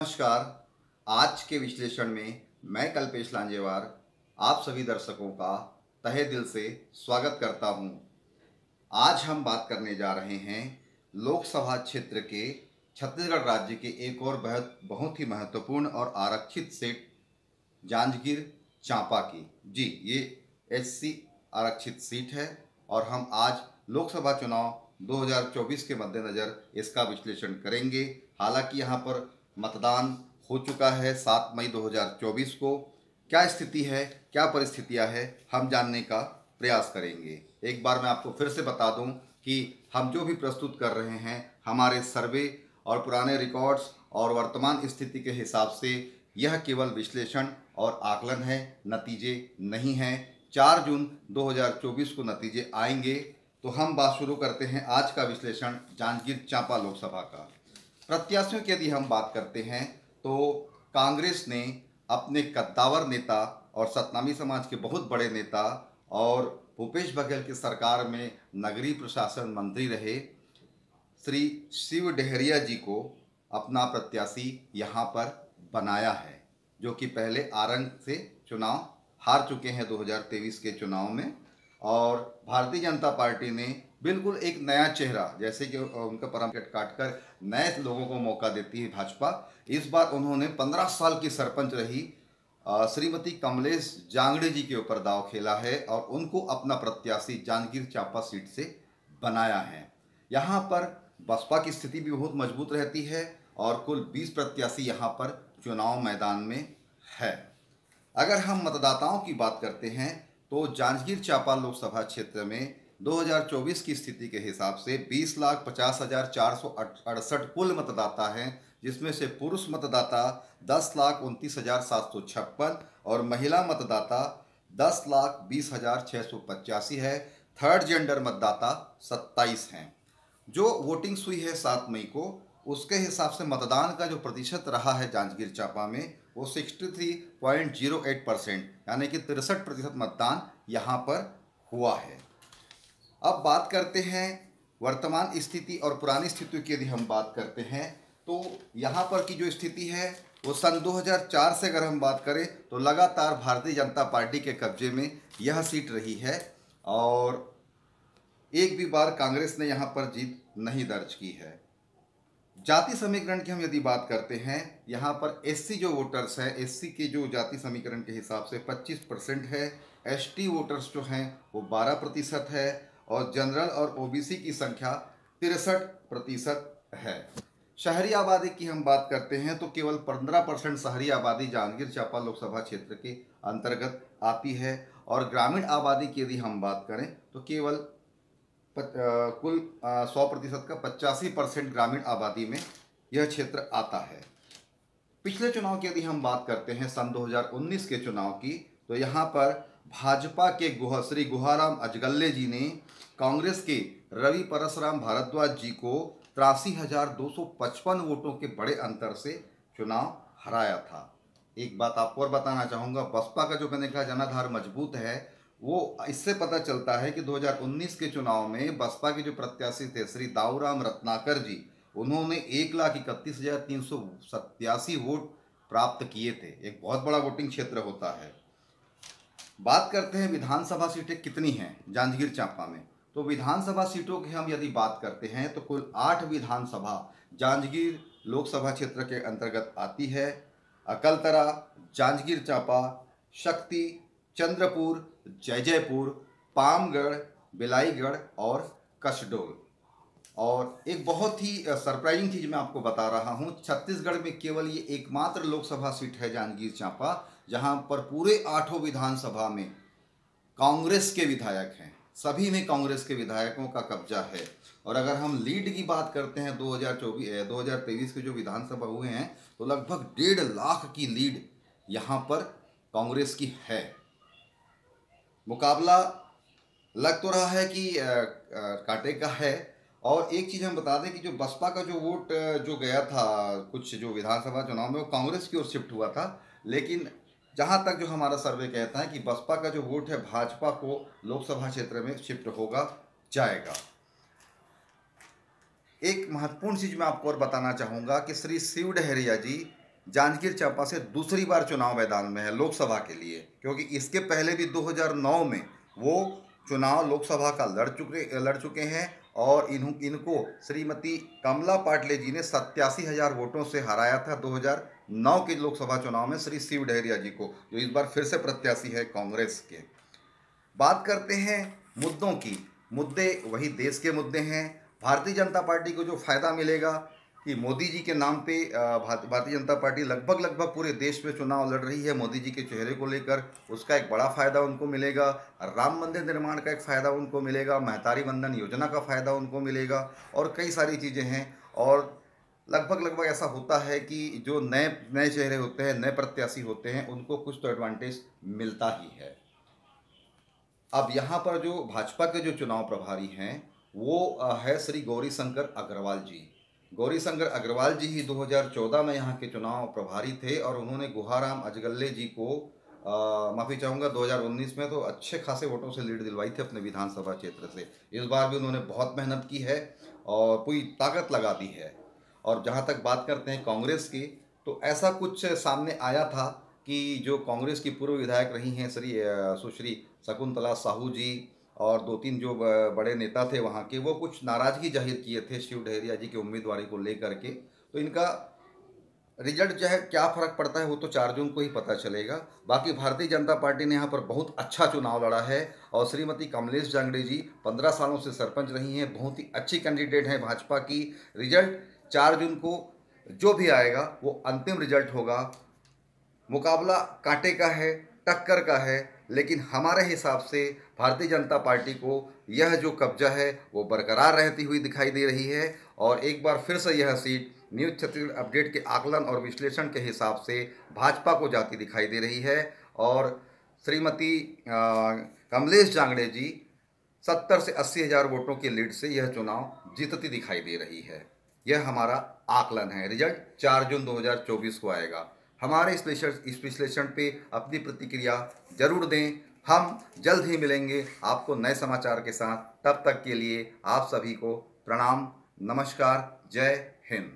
नमस्कार। आज के विश्लेषण में मैं कल्पेश लांजेवार आप सभी दर्शकों का तहे दिल से स्वागत करता हूं। आज हम बात करने जा रहे हैं लोकसभा क्षेत्र के छत्तीसगढ़ राज्य के एक और बहुत ही महत्वपूर्ण और आरक्षित सीट जांजगीर चांपा की। जी, ये एससी आरक्षित सीट है और हम आज लोकसभा चुनाव 2024 के मद्देनज़र इसका विश्लेषण करेंगे। हालांकि यहाँ पर मतदान हो चुका है 7 मई 2024 को। क्या स्थिति है, क्या परिस्थितियां हैं, हम जानने का प्रयास करेंगे। एक बार मैं आपको फिर से बता दूं कि हम जो भी प्रस्तुत कर रहे हैं हमारे सर्वे और पुराने रिकॉर्ड्स और वर्तमान स्थिति के हिसाब से यह केवल विश्लेषण और आकलन है, नतीजे नहीं हैं। 4 जून 2024 को नतीजे आएंगे। तो हम बात शुरू करते हैं आज का विश्लेषण जांजगीर चांपा लोकसभा का। प्रत्याशियों की यदि हम बात करते हैं तो कांग्रेस ने अपने कद्दावर नेता और सतनामी समाज के बहुत बड़े नेता और भूपेश बघेल की सरकार में नगरीय प्रशासन मंत्री रहे श्री शिव डहरिया जी को अपना प्रत्याशी यहाँ पर बनाया है, जो कि पहले आरंग से चुनाव हार चुके हैं 2023 के चुनाव में। और भारतीय जनता पार्टी ने बिल्कुल एक नया चेहरा, जैसे कि उनका परंपरा काटकर नए लोगों को मौका देती है भाजपा, इस बार उन्होंने 15 साल की सरपंच रही श्रीमती कमलेश जांगड़े जी के ऊपर दांव खेला है और उनको अपना प्रत्याशी जांजगीर चांपा सीट से बनाया है। यहाँ पर बसपा की स्थिति भी बहुत मजबूत रहती है और कुल 20 प्रत्याशी यहाँ पर चुनाव मैदान में है। अगर हम मतदाताओं की बात करते हैं तो जांजगीर चांपा लोकसभा क्षेत्र में 2024 की स्थिति के हिसाब से 20,50,468 कुल मतदाता हैं, जिसमें से पुरुष मतदाता 10,29,756 और महिला मतदाता 10,20,685 है। थर्ड जेंडर मतदाता 27 हैं। जो वोटिंग हुई है 7 मई को, उसके हिसाब से मतदान का जो प्रतिशत रहा है जांजगीर चांपा में वो 63.08%, यानी कि 63% मतदान यहाँ पर हुआ है। अब बात करते हैं वर्तमान स्थिति और पुरानी स्थिति की। यदि हम बात करते हैं तो यहाँ पर की जो स्थिति है वो सन 2004 से अगर हम बात करें तो लगातार भारतीय जनता पार्टी के कब्जे में यह सीट रही है और एक भी बार कांग्रेस ने यहाँ पर जीत नहीं दर्ज की है। जाति समीकरण की हम यदि बात करते हैं, यहाँ पर एससी जो वोटर्स हैं, एससी के जो जाति समीकरण के हिसाब से 25% है, एसटी वोटर्स जो हैं वो 12% है और जनरल और ओबीसी की संख्या 63% है। शहरी आबादी की हम बात करते हैं तो केवल 15% शहरी आबादी जांजगीर चांपा लोकसभा क्षेत्र के अंतर्गत आती है और ग्रामीण आबादी की यदि हम बात करें तो केवल कुल 100% का 85% ग्रामीण आबादी में यह क्षेत्र आता है। पिछले चुनाव की यदि हम बात करते हैं सन 2019 के चुनाव की, तो यहाँ पर भाजपा के श्री गुहाराम अजगल्ले जी ने कांग्रेस के रवि परसराम भारद्वाज जी को 83,255 वोटों के बड़े अंतर से चुनाव हराया था। एक बात आपको और बताना चाहूँगा, बसपा का जो मैंने कहा जनाधार मजबूत है, वो इससे पता चलता है कि 2019 के चुनाव में बसपा के जो प्रत्याशी थे श्री दाऊराम रत्नाकर जी, उन्होंने 1,31,387 वोट प्राप्त किए थे। एक बहुत बड़ा वोटिंग क्षेत्र होता है। बात करते हैं विधानसभा सीटें कितनी हैं जांजगीर चांपा में, तो विधानसभा सीटों की हम यदि बात करते हैं तो कुल 8 विधानसभा जांजगीर लोकसभा क्षेत्र के अंतर्गत आती है। अकलतरा, जांजगीर चांपा, शक्ति, चंद्रपुर, जयजयपुर, पामगढ़, बिलाईगढ़ और कसडोल। और एक बहुत ही सरप्राइजिंग चीज़ मैं आपको बता रहा हूँ, छत्तीसगढ़ में केवल ये एकमात्र लोकसभा सीट है जांजगीर चांपा जहाँ पर पूरे 8 विधानसभा में कांग्रेस के विधायक हैं। सभी में कांग्रेस के विधायकों का कब्जा है। और अगर हम लीड की बात करते हैं 2023 के जो विधानसभा हुए हैं तो लगभग 1.5 लाख की लीड यहाँ पर कांग्रेस की है। मुकाबला लग तो रहा है कि कांटे का है। और एक चीज़ हम बता दें कि जो बसपा का जो वोट जो गया था कुछ जो विधानसभा चुनाव में, वो कांग्रेस की ओर शिफ्ट हुआ था, लेकिन जहां तक जो हमारा सर्वे कहता है कि बसपा का जो वोट है भाजपा को लोकसभा क्षेत्र में शिफ्ट होगा जाएगा। एक महत्वपूर्ण चीज़ मैं आपको और बताना चाहूँगा कि श्री शिव डहरिया जी जांजगीर चांपा से दूसरी बार चुनाव मैदान में है लोकसभा के लिए, क्योंकि इसके पहले भी 2009 में वो चुनाव लोकसभा का लड़ चुके हैं और इनको श्रीमती कमला पाटले जी ने 87,000 वोटों से हराया था 2009 के लोकसभा चुनाव में श्री शिव डहरिया जी को, जो इस बार फिर से प्रत्याशी है कांग्रेस के। बात करते हैं मुद्दों की। मुद्दे वही देश के मुद्दे हैं। भारतीय जनता पार्टी को जो फायदा मिलेगा कि मोदी जी के नाम पे भारतीय जनता पार्टी लगभग पूरे देश में चुनाव लड़ रही है मोदी जी के चेहरे को लेकर, उसका एक बड़ा फायदा उनको मिलेगा। राम मंदिर निर्माण का एक फायदा उनको मिलेगा, महतारी वंदन योजना का फायदा उनको मिलेगा और कई सारी चीज़ें हैं। और लगभग ऐसा होता है कि जो नए नए चेहरे होते हैं, नए प्रत्याशी होते हैं, उनको कुछ तो एडवांटेज मिलता ही है। अब यहाँ पर जो भाजपा के जो चुनाव प्रभारी हैं वो है श्री गौरीशंकर अग्रवाल जी। गौरीशंकर अग्रवाल जी ही 2014 में यहाँ के चुनाव प्रभारी थे और उन्होंने गुहाराम अजगल्ले जी को माफ़ी चाहूँगा 2019 में तो अच्छे खासे वोटों से लीड दिलवाई थी अपने विधानसभा क्षेत्र से। इस बार भी उन्होंने बहुत मेहनत की है और पूरी ताकत लगा दी है। और जहाँ तक बात करते हैं कांग्रेस की, तो ऐसा कुछ सामने आया था कि जो कांग्रेस की पूर्व विधायक रही हैं सुश्री शकुंतला साहू जी और 2-3 जो बड़े नेता थे वहाँ के, वो कुछ नाराज़गी जाहिर किए थे शिव डहरिया जी की उम्मीदवारी को लेकर के। तो इनका रिजल्ट जो है क्या फ़र्क पड़ता है वो तो 4 जून को ही पता चलेगा। बाकी भारतीय जनता पार्टी ने यहाँ पर बहुत अच्छा चुनाव लड़ा है और श्रीमती कमलेश जांगड़े जी 15 सालों से सरपंच रही हैं, बहुत ही अच्छी कैंडिडेट हैं भाजपा की। रिजल्ट 4 जून को जो भी आएगा वो अंतिम रिजल्ट होगा। मुकाबला कांटे का है, टक्कर का है, लेकिन हमारे हिसाब से भारतीय जनता पार्टी को यह जो कब्जा है वो बरकरार रहती हुई दिखाई दे रही है। और एक बार फिर से यह सीट न्यूज़ छत्तीसगढ़ अपडेट के आकलन और विश्लेषण के हिसाब से भाजपा को जाती दिखाई दे रही है और श्रीमती कमलेश जांगड़े जी 70 से 80,000 वोटों की लीड से यह चुनाव जीतती दिखाई दे रही है। यह हमारा आकलन है। रिजल्ट 4 जून 2024 को आएगा। हमारे इस विश्लेषण पे अपनी प्रतिक्रिया जरूर दें। हम जल्द ही मिलेंगे आपको नए समाचार के साथ। तब तक के लिए आप सभी को प्रणाम, नमस्कार, जय हिंद।